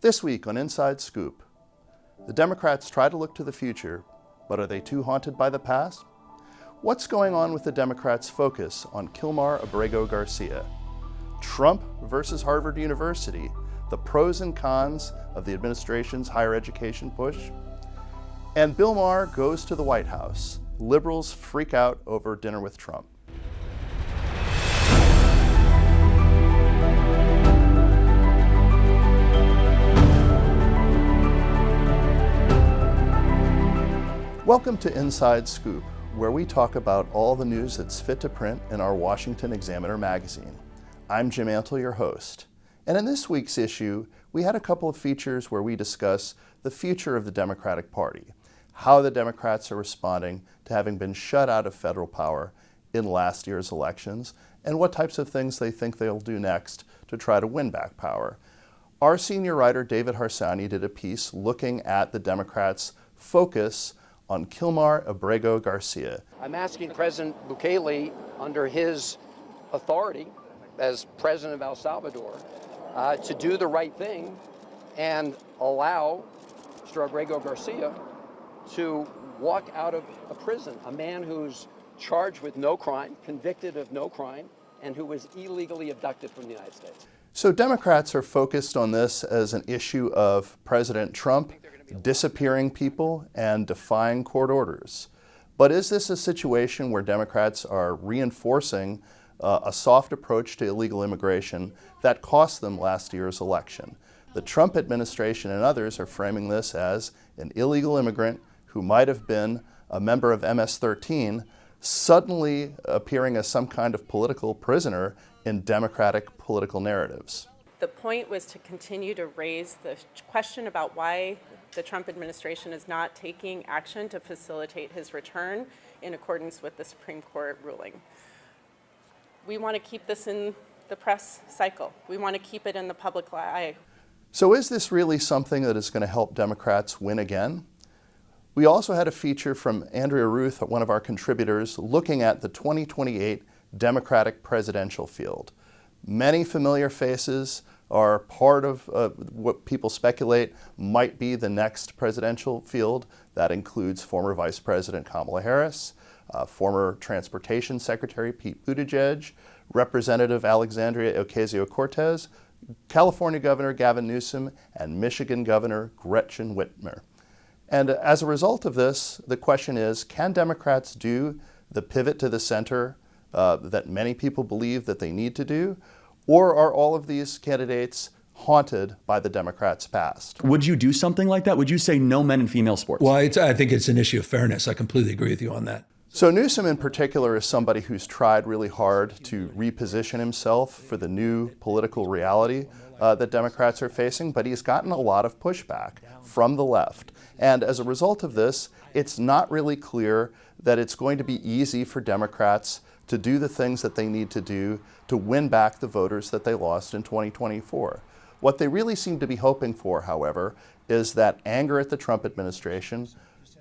This week on Inside Scoop, the Democrats try to look to the future, but are they too haunted by the past? What's going on with the Democrats' focus on Kilmar, Abrego, Garcia? Trump versus Harvard University, the pros and cons of the administration's higher education push? And Bill Maher goes to the White House. Liberals freak out over dinner with Trump. Welcome to Inside Scoop, where we talk about all the news that's fit to print in our Washington Examiner magazine. I'm Jim Antle, your host. And in this week's issue, we had a couple of features where we discuss the future of the Democratic Party, how the Democrats are responding to having been shut out of federal power in last year's elections, and what types of things they think they'll do next to try to win back power. Our senior writer, David Harsanyi, did a piece looking at the Democrats' focus on Kilmar, Abrego, Garcia. I'm asking President Bukele, under his authority as president of El Salvador, to do the right thing and allow Mr. Abrego Garcia to walk out of a prison, a man who's charged with no crime, convicted of no crime, and who was illegally abducted from the United States. So Democrats are focused on this as an issue of President Trump disappearing people and defying court orders. But is this a situation where Democrats are reinforcing a soft approach to illegal immigration that cost them last year's election? The Trump administration and others are framing this as an illegal immigrant who might have been a member of MS-13 suddenly appearing as some kind of political prisoner in Democratic political narratives. The point was to continue to raise the question about why the Trump administration is not taking action to facilitate his return in accordance with the Supreme Court ruling. We want to keep this in the press cycle. We want to keep it in the public eye. So is this really something that is going to help Democrats win again? We also had a feature from Andrea Ruth, one of our contributors, looking at the 2028 Democratic presidential field. Many familiar faces are part of what people speculate might be the next presidential field. That includes former Vice President Kamala Harris, former Transportation Secretary Pete Buttigieg, Representative Alexandria Ocasio-Cortez, California Governor Gavin Newsom, and Michigan Governor Gretchen Whitmer. And as a result of this, the question is, can Democrats do the pivot to the center that many people believe that they need to do? Or are all of these candidates haunted by the Democrats' past? Would you do something like that? Would you say no men in female sports? Well, I think it's an issue of fairness. I completely agree with you on that. So Newsom in particular is somebody who's tried really hard to reposition himself for the new political reality that Democrats are facing, but he's gotten a lot of pushback from the left. And as a result of this, it's not really clear that it's going to be easy for Democrats to do the things that they need to do to win back the voters that they lost in 2024. What they really seem to be hoping for, however, is that anger at the Trump administration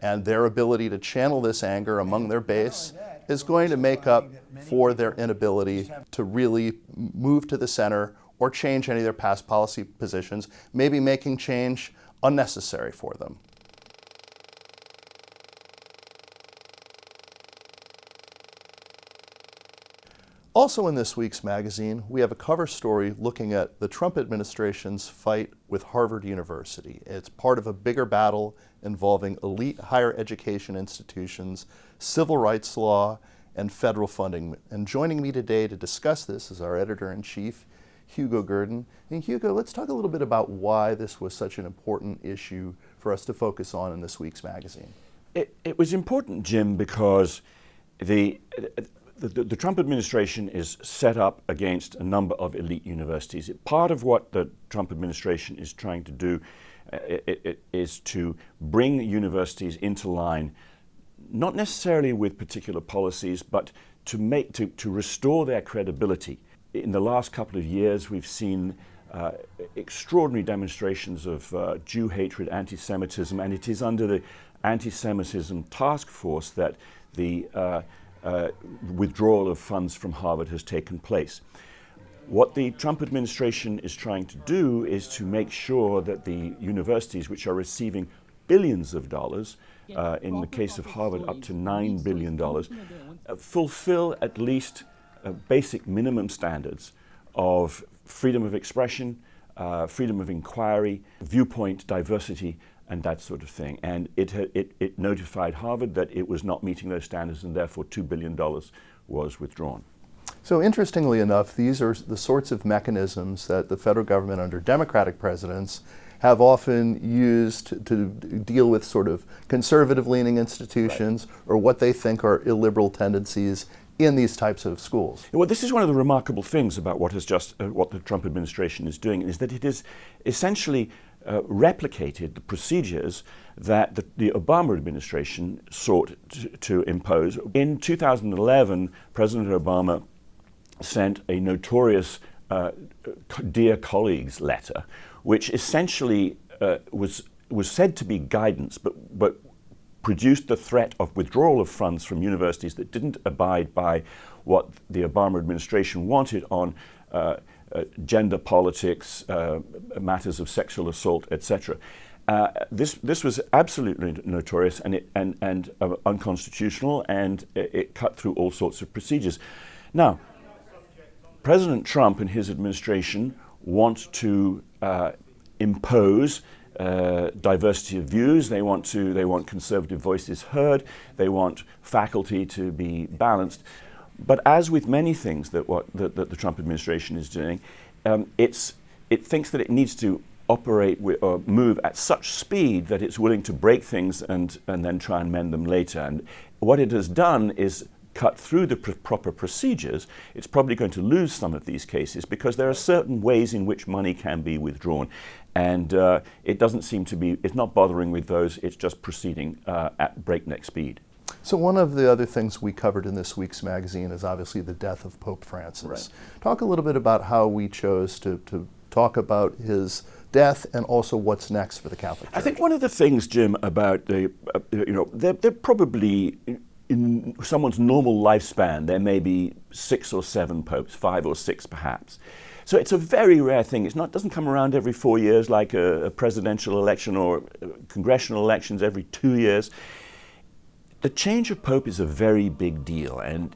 and their ability to channel this anger among their base is going to make up for their inability to really move to the center or change any of their past policy positions, maybe making change unnecessary for them. Also in this week's magazine, we have a cover story looking at the Trump administration's fight with Harvard University. It's part of a bigger battle involving elite higher education institutions, civil rights law, and federal funding. And joining me today to discuss this is our editor-in-chief, Hugo Gurdon. And Hugo, let's talk a little bit about why this was such an important issue for us to focus on in this week's magazine. It was important, Jim, because the Trump administration is set up against a number of elite universities. Part of what the Trump administration is trying to do is to bring universities into line, not necessarily with particular policies, but to restore their credibility. In the last couple of years, we've seen extraordinary demonstrations of Jew hatred, anti-Semitism, and it is under the anti-Semitism task force that the withdrawal of funds from Harvard has taken place. What the Trump administration is trying to do is to make sure that the universities, which are receiving billions of dollars, in the case of Harvard up to $9 billion, fulfill at least basic minimum standards of freedom of expression, freedom of inquiry, viewpoint diversity, and that sort of thing. And it notified Harvard that it was not meeting those standards, and therefore $2 billion was withdrawn. So interestingly enough, these are the sorts of mechanisms that the federal government under Democratic presidents have often used to deal with sort of conservative-leaning institutions, right, or what they think are illiberal tendencies in these types of schools. Well, this is one of the remarkable things about what the Trump administration is doing, is that it is essentially replicated the procedures that the Obama administration sought to impose. In 2011, President Obama sent a notorious Dear Colleagues letter, which essentially was said to be guidance, but produced the threat of withdrawal of funds from universities that didn't abide by what the Obama administration wanted on gender politics, matters of sexual assault, etc. This was absolutely notorious and unconstitutional, and it cut through all sorts of procedures. Now, President Trump and his administration want to impose diversity of views. They want conservative voices heard. They want faculty to be balanced. But as with many things that the Trump administration is doing, it thinks that it needs to operate or move at such speed that it's willing to break things and then try and mend them later. And what it has done is cut through the proper procedures. It's probably going to lose some of these cases because there are certain ways in which money can be withdrawn. And it doesn't seem to be, it's not bothering with those, it's just proceeding at breakneck speed. So one of the other things we covered in this week's magazine is obviously the death of Pope Francis. Right. Talk a little bit about how we chose to talk about his death and also what's next for the Catholic Church. I think one of the things, Jim, about they're probably, in someone's normal lifespan, there may be 6 or 7 popes, 5 or 6 perhaps. So it's a very rare thing. Doesn't come around every 4 years like a presidential election or congressional elections every 2 years. The change of pope is a very big deal, and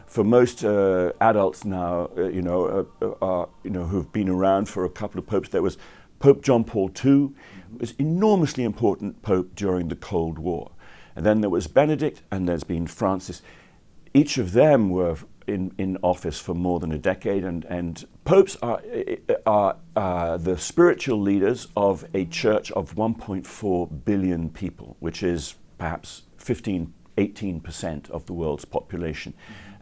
for most adults now, who've been around for a couple of popes, there was Pope John Paul II, was enormously important pope during the Cold War. And then there was Benedict, and there's been Francis. Each of them were in office for more than a decade, and popes are the spiritual leaders of a church of 1.4 billion people, which is perhaps 18% of the world's population.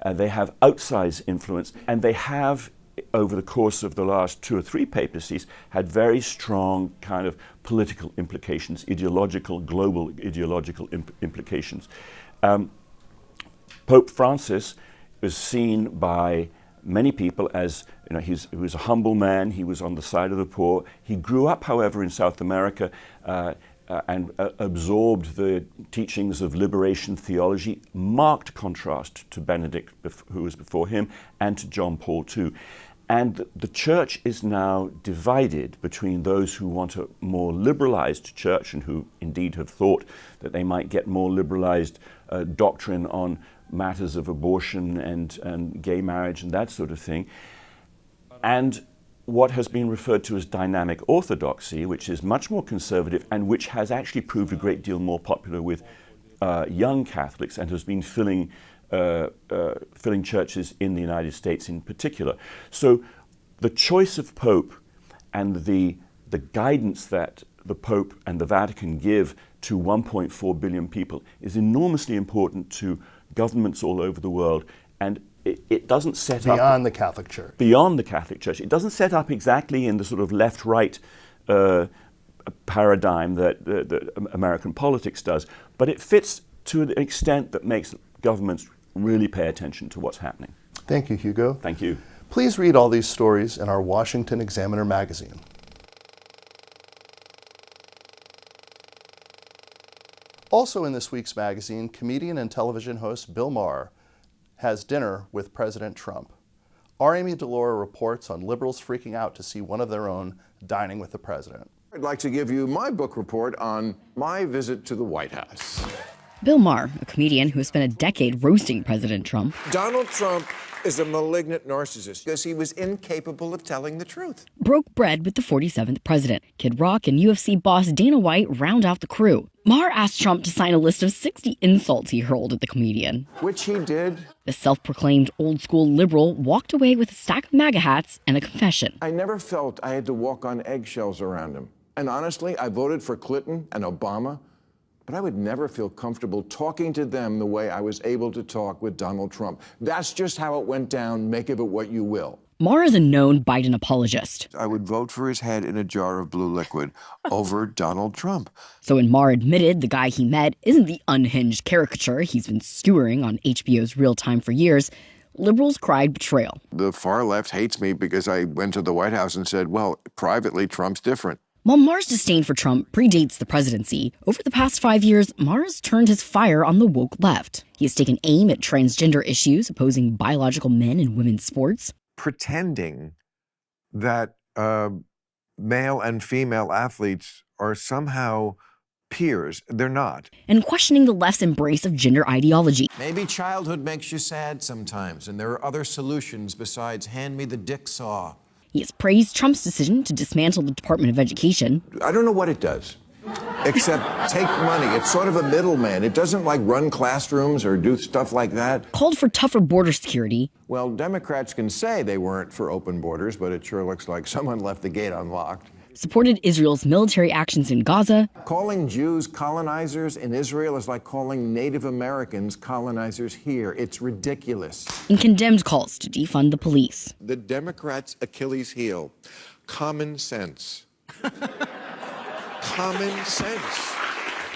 They have outsized influence, and they have, over the course of the last 2 or 3 papacies, had very strong kind of political implications, global ideological implications. Pope Francis was seen by many people as, he was a humble man, he was on the side of the poor. He grew up, however, in South America and absorbed the teachings of liberation theology, marked contrast to Benedict, who was before him, and to John Paul II. And the church is now divided between those who want a more liberalized church and who indeed have thought that they might get more liberalized doctrine on matters of abortion and gay marriage and that sort of thing, and what has been referred to as dynamic orthodoxy, which is much more conservative and which has actually proved a great deal more popular with young Catholics and has been filling churches in the United States in particular. So the choice of Pope and the guidance that the Pope and the Vatican give to 1.4 billion people is enormously important to governments all over the world, and it doesn't set up beyond the Catholic Church. Beyond the Catholic Church. It doesn't set up exactly in the sort of left-right paradigm that American politics does, but it fits to an extent that makes governments really pay attention to what's happening. Thank you, Hugo. Thank you. Please read all these stories in our Washington Examiner magazine. Also in this week's magazine, comedian and television host Bill Maher has dinner with President Trump. Our Amy Delora reports on liberals freaking out to see one of their own dining with the president. I'd like to give you my book report on my visit to the White House. Bill Maher, a comedian who has spent a decade roasting President Trump. Donald Trump is a malignant narcissist because he was incapable of telling the truth. Broke bread with the 47th president. Kid Rock and UFC boss Dana White round out the crew. Maher asked Trump to sign a list of 60 insults he hurled at the comedian. Which he did. The self-proclaimed old-school liberal walked away with a stack of MAGA hats and a confession. I never felt I had to walk on eggshells around him. And honestly, I voted for Clinton and Obama, but I would never feel comfortable talking to them the way I was able to talk with Donald Trump. That's just how it went down. Make of it what you will. Maher is a known Biden apologist. I would vote for his head in a jar of blue liquid over Donald Trump. So when Maher admitted the guy he met isn't the unhinged caricature he's been skewering on HBO's Real Time for years, liberals cried betrayal. The far left hates me because I went to the White House and said, well, privately, Trump's different. While Maher's disdain for Trump predates the presidency, over the past 5 years, Maher has turned his fire on the woke left. He has taken aim at transgender issues, opposing biological men in women's sports. Pretending that male and female athletes are somehow peers. They're not. And questioning the left's embrace of gender ideology. Maybe childhood makes you sad sometimes, and there are other solutions besides hand me the dick saw. He has praised Trump's decision to dismantle the Department of Education. I don't know what it does, except take money. It's sort of a middleman. It doesn't like run classrooms or do stuff like that. Called for tougher border security. Well, Democrats can say they weren't for open borders, but it sure looks like someone left the gate unlocked. Supported Israel's military actions in Gaza. Calling Jews colonizers in Israel is like calling Native Americans colonizers here. It's ridiculous. And condemned calls to defund the police. The Democrats' Achilles heel, common sense. Common sense.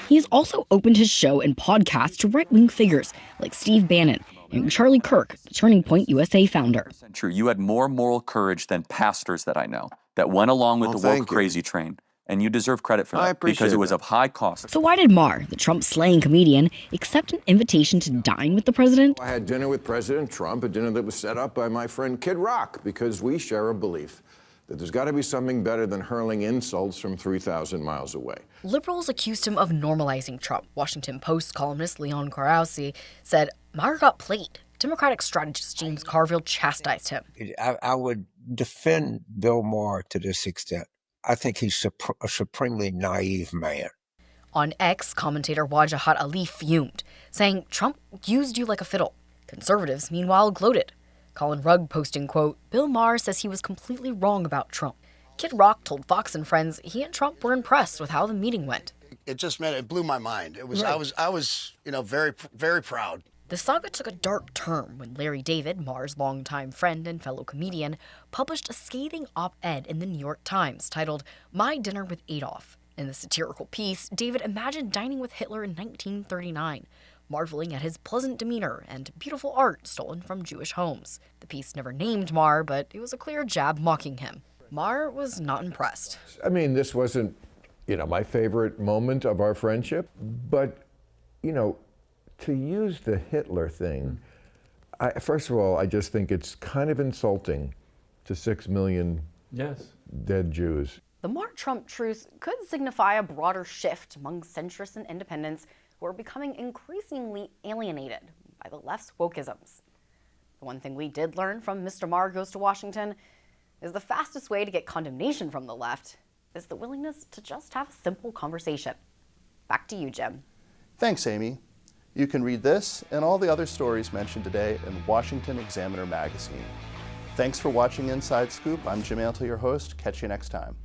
He has also opened his show and podcast to right-wing figures like Steve Bannon and Charlie Kirk, the Turning Point USA founder. True, you had more moral courage than pastors that I know that went along with the woke crazy train, and you deserve credit for that because it was of high cost. So why did Maher, the Trump-slaying comedian, accept an invitation to dine with the president? I had dinner with President Trump, a dinner that was set up by my friend Kid Rock, because we share a belief that there's got to be something better than hurling insults from 3,000 miles away. Liberals accused him of normalizing Trump. Washington Post columnist Leon Garcia said Maher got played. Democratic strategist James Carville chastised him. I would defend Bill Maher to this extent. I think he's a supremely naive man. On X, commentator Wajahat Ali fumed, saying Trump used you like a fiddle. Conservatives, meanwhile, gloated. Colin Rugg posting, quote, Bill Maher says he was completely wrong about Trump. Kid Rock told Fox and Friends he and Trump were impressed with how the meeting went. It just meant it blew my mind. It was right. I was very, very proud. The saga took a dark turn when Larry David, Maher's longtime friend and fellow comedian, published a scathing op-ed in the New York Times titled My Dinner with Adolf. In the satirical piece, David imagined dining with Hitler in 1939, marveling at his pleasant demeanor and beautiful art stolen from Jewish homes. The piece never named Maher, but it was a clear jab mocking him. Maher was not impressed. I mean, this wasn't, my favorite moment of our friendship, but, to use the Hitler thing, first of all, I just think it's kind of insulting to 6 million dead Jews. The Maher-Trump truce could signify a broader shift among centrists and independents who are becoming increasingly alienated by the left's wokeisms. The one thing we did learn from Mr. Maher Goes to Washington is the fastest way to get condemnation from the left is the willingness to just have a simple conversation. Back to you, Jim. Thanks, Amy. You can read this and all the other stories mentioned today in Washington Examiner magazine. Thanks for watching Inside Scoop. I'm Jim Antle, your host. Catch you next time.